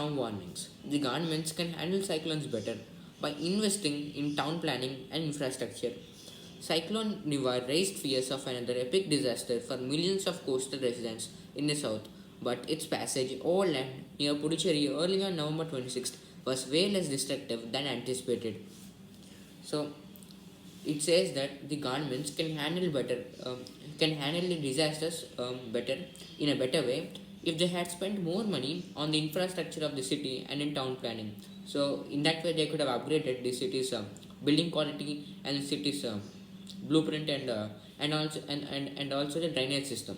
strong warnings. The governments can handle cyclones better by investing in town planning and infrastructure. Cyclone Nivar raised fears of another epic disaster for millions of coastal residents in the south, but its passage over land near Puducherry early on November 26th was way less destructive than anticipated. So it says that the governments can handle the disasters better in a better way if they had spent more money on the infrastructure of the city and in town planning. So in that way, they could have upgraded the city's building quality and the city's blueprint and also the drainage system.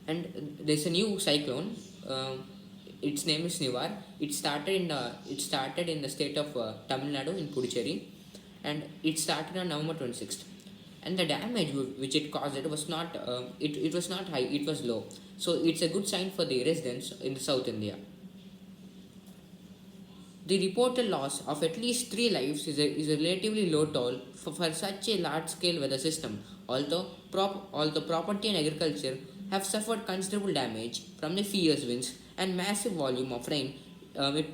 And there's a new cyclone. Its name is Nivar. It started in the state of Tamil Nadu in Puducherry, and it started on November 26th. And the damage which it caused it was not high, it was low. So it's a good sign for the residents in the South India. The reported loss of at least 3 lives is a relatively low toll for such a large scale weather system, although property and agriculture have suffered considerable damage from the fierce winds and massive volume of rain it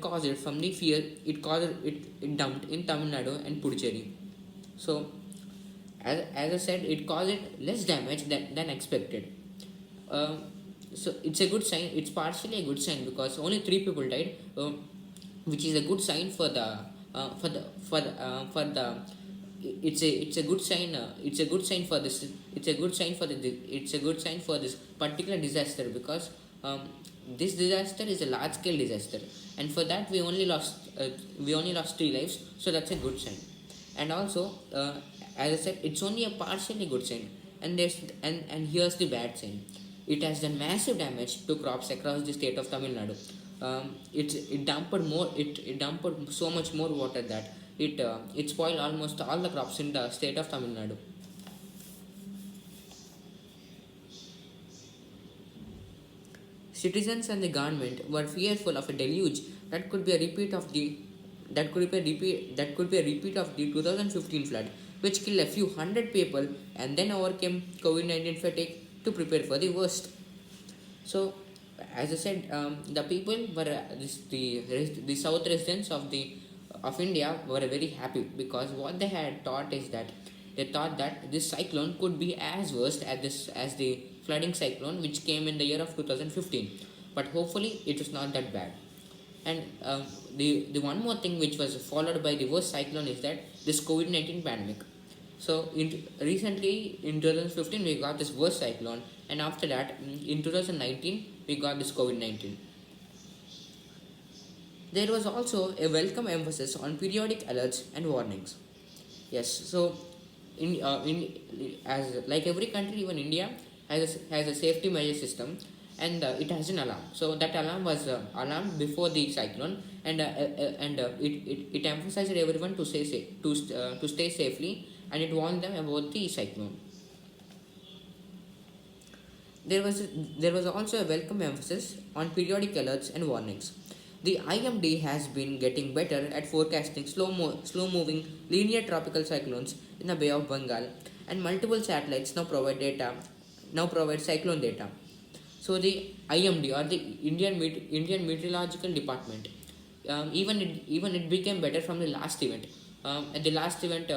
dumped in Tamil Nadu and Puducherry. So, as I said, it caused less damage than expected. Uh, so it's a good sign. It's partially a good sign because only 3 people died, which is a good sign for the for the it's a good sign it's a good sign for this it's a good sign for the it's a good sign for this particular disaster because this disaster is a large scale disaster, and for that we only lost 3 lives, so that's a good sign. And also, as I said, it's only a partially good sign, and here's the bad sign. It has done massive damage to crops across the state of Tamil Nadu. It dumped so much more water that it spoiled almost all the crops in the state of Tamil Nadu. Citizens and the government were fearful of a deluge that could be a repeat of the that could be a repeat of the 2015 flood, which killed a few hundred people and then overcame COVID-19 fatigue to prepare for the worst. So, as I said, the people were the south residents of India were very happy because what they had thought is that they thought that this cyclone could be as worst as the flooding cyclone which came in the year of 2015, but hopefully it was not that bad. And the one more thing which was followed by the worst cyclone is that this COVID-19 pandemic. So recently in 2015 we got this worst cyclone, and after that in 2019 we got this COVID-19. There was also a welcome emphasis on periodic alerts and warnings. Yes, so in as like every country, even India has a safety measure system, and it has an alarm. So that alarm was alarmed before the cyclone, and it emphasized everyone to to stay safely, and it warned them about the cyclone. There was also a welcome emphasis on periodic alerts and warnings. The IMD has been getting better at forecasting slow moving linear tropical cyclones in the Bay of Bengal, and multiple satellites now provide cyclone data. So the IMD, or the Indian Meteorological Department, even it became better from the last event. At the last event,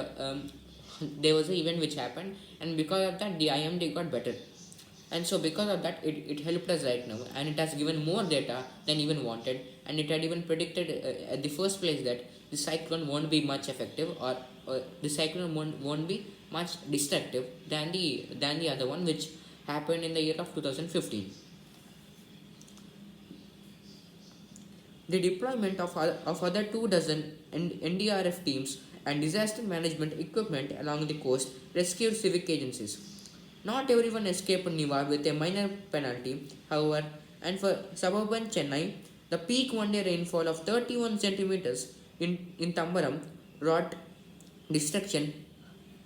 there was an event which happened, and because of that, the IMD got better. And so because of that, it helped us right now, and it has given more data than even wanted, and it had even predicted at the first place that the cyclone won't be much effective, or the cyclone won't be much destructive than the other one which happened in the year of 2015. The deployment of other 2 dozen NDRF teams and disaster management equipment along the coast rescued civic agencies. Not everyone escaped Nivar with a minor penalty, however, and for suburban Chennai, the peak one-day rainfall of 31 centimeters in Tambaram wrought destruction,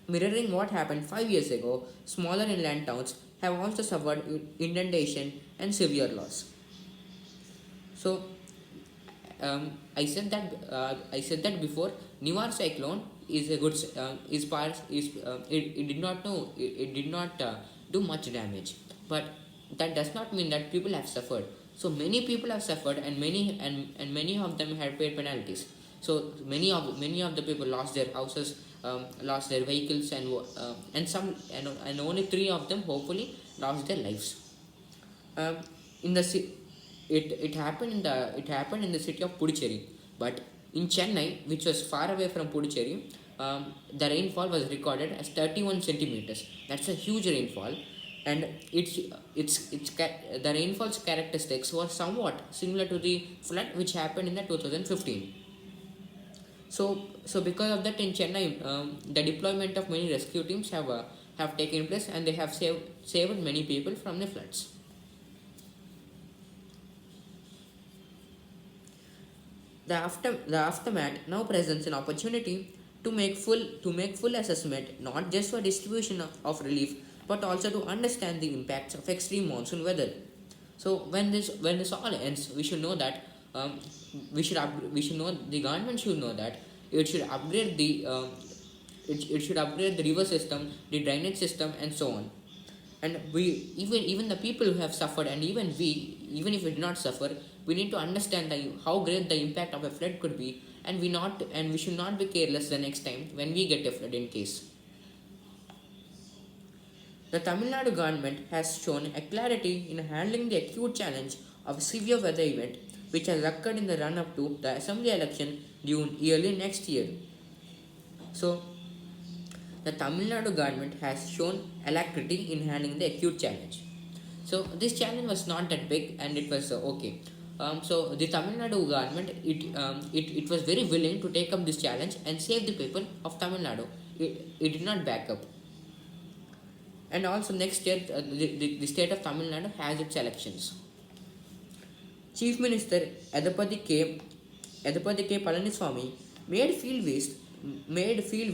mirroring what happened 5 years ago. Smaller inland towns have also suffered inundation and severe loss. So, I said that before. Nivar cyclone is a good is part is it did not know it did not do much damage, but that does not mean that people have suffered. So many people have suffered, and many of them had paid penalties. So many of the people lost their houses, lost their vehicles, and only three of them hopefully lost their lives. Um, in the ci- it happened in the city of Puducherry, but in Chennai, which was far away from Puducherry, the rainfall was recorded as 31 centimeters. That's a huge rainfall, and the rainfall's characteristics were somewhat similar to the flood which happened in the 2015. So because of that, in Chennai, the deployment of many rescue teams have taken place, and they have saved many people from the floods. The aftermath now presents an opportunity to make full assessment, not just for distribution of relief, but also to understand the impacts of extreme monsoon weather. So when this all ends, we should know that we should know the government should know that it should upgrade it should upgrade the river system, the drainage system, and so on. And we even the people who have suffered, and even if we did not suffer, we need to understand how great the impact of a flood could be, and we should not be careless the next time when we get a flood in case. The Tamil Nadu government has shown a clarity in handling the acute challenge of a severe weather event which has occurred in the run up to the assembly election due early next year. So the Tamil Nadu government has shown alacrity in handling the acute challenge. So this challenge was not that big, and it was okay. So the Tamil Nadu government, it was very willing to take up this challenge and save the people of Tamil Nadu. It did not back up. And also next year, the state of Tamil Nadu has its elections. Chief Minister Edapati K. Palaniswamy made field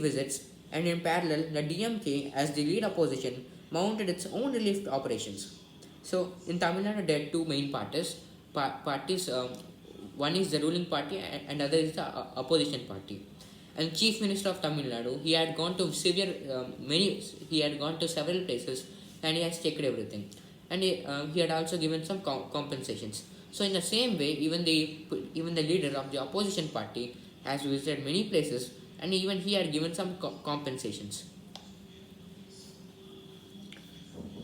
visits, and in parallel, the DMK, as the lead opposition, mounted its own relief operations. So in Tamil Nadu, there are two main parties. One is the ruling party, and other is the opposition party. And Chief Minister of Tamil Nadu, he had gone to several places, and he has checked everything, and he had also given some compensations. So in the same way, even the leader of the opposition party has visited many places, and even he had given some compensations.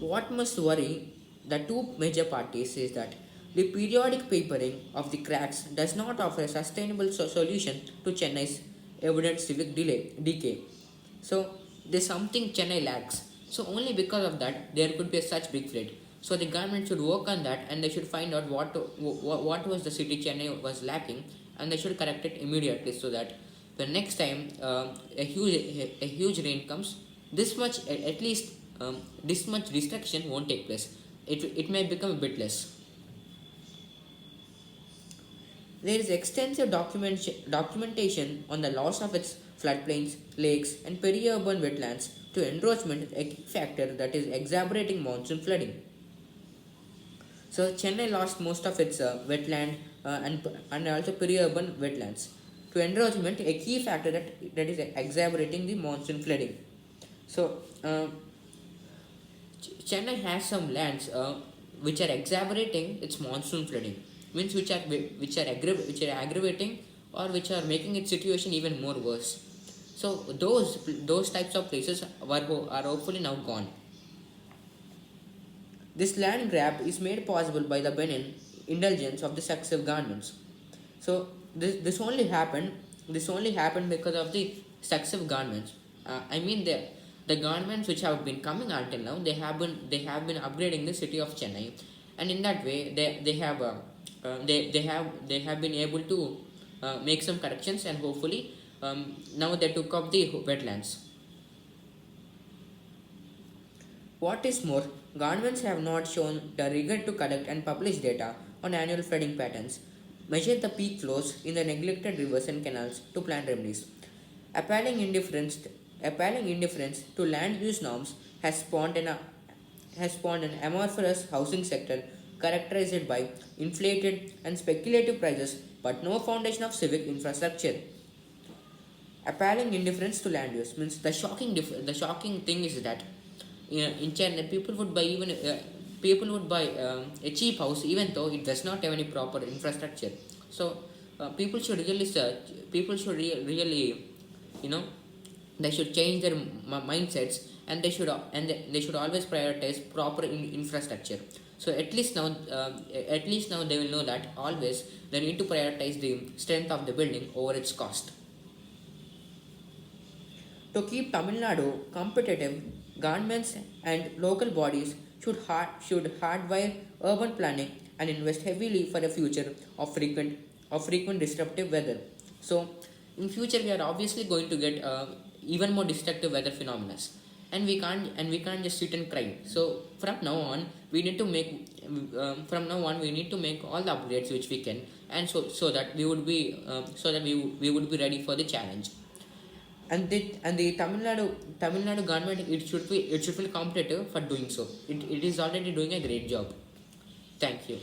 What must worry the two major parties is that the periodic papering of the cracks does not offer a sustainable solution to Chennai's evident civic decay. So there's something Chennai lacks. So only because of that, there could be a such big flood. So the government should work on that, and they should find out what was the city Chennai was lacking, and they should correct it immediately, so that the next time a huge rain comes, this much at least this much destruction won't take place. It may become a bit less. There is extensive documentation on the loss of its floodplains, lakes, and peri-urban wetlands to encroachment, a key factor that is exacerbating monsoon flooding. So Chennai lost most of its wetland and also peri-urban wetlands to encroachment, a key factor that is exacerbating the monsoon flooding. So Chennai has some lands which are exacerbating its monsoon flooding, means which are aggravating, or which are making its situation even more worse. So those types of places are hopefully now gone. This land grab is made possible by the benign indulgence of the successive governments. So this only happened because of the successive governments. I mean the governments which have been coming until now, they have been upgrading the city of Chennai, and in that way they have been able to make some corrections, and hopefully now they took up the wetlands. What is more, governments have not shown the rigor to collect and publish data on annual flooding patterns, measure the peak flows in the neglected rivers and canals to plan remedies. Appalling indifference, appalling indifference to land use norms has spawned an amorphous housing sector characterized by inflated and speculative prices but no foundation of civic infrastructure. Appalling indifference to land use means the shocking thing is that in Chennai people would buy even people would buy a cheap house even though it does not have any proper infrastructure. So people should really search. People should really, you know, they should change their mindsets, and they should always prioritize proper infrastructure. So at least now they will know that always they need to prioritize the strength of the building over its cost. To keep Tamil Nadu competitive, governments and local bodies should hardwire urban planning and invest heavily for the future of frequent disruptive weather. So, in future we are obviously going to get even more destructive weather phenomena, and we can't just sit and cry. So from now on we need to make all the upgrades which we can, and so that we would be ready for the challenge. And the Tamil Nadu government, it should feel competitive for doing so. It is already doing a great job. Thank you.